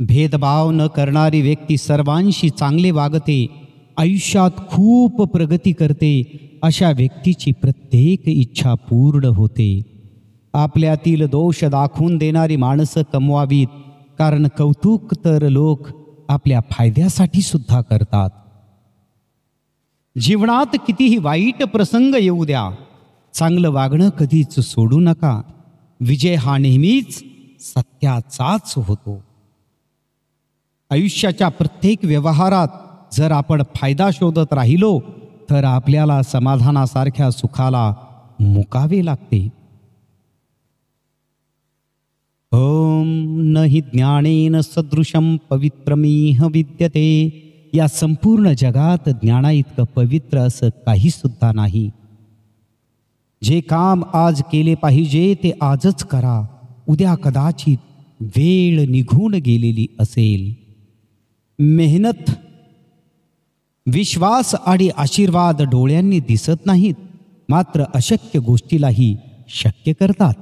भेदभाव न करणारी व्यक्ती सर्वांशी चांगले वागते, आयुष्यात खूप प्रगती करते. अशा व्यक्तीची प्रत्येक इच्छा पूर्ण होते. आपल्यातील दोष दाखवून देणारी माणसं कमवावीत, कारण कौतुक तर लोक आपल्या फायद्यासाठी सुद्धा करतात. जीवनात कितीही वाईट प्रसंग येऊ द्या, चांगलं वागणं कधीच सोडू नका. विजय हा नेहमीच सत्याचाच होतो. आयुष्याच्या प्रत्येक व्यवहारात जर आपण फायदा शोधत राहिलो तर आपल्याला समाधानासारख्या सुखाला मुकावे लागते. ओम न हि ज्ञानेन सदृशं पवित्रमिह विद्यते. या संपूर्ण जगात ज्ञानाइतकं पवित्र असं काही सुद्धा नाही. जे काम आज केले पाहिजे ते आजच करा. उद्या कदाचित वेळ निघून गेलेली असेल. मेहनत, विश्वास आणि आशीर्वाद डोळ्यांनी दिसत नाहीत, मात्र अशक्य गोष्टीलाही शक्य करतात.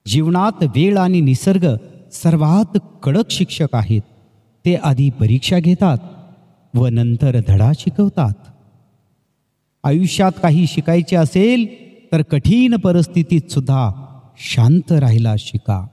जीवनात वेळ आणि निसर्ग सर्वात कडक शिक्षक आहेत. ते आधी परीक्षा घेतात व नंतर धडा शिकवतात. आयुष्यात काही शिकायचे असेल तर कठीण परिस्थितीत सुद्धा शांत राहायला शिका.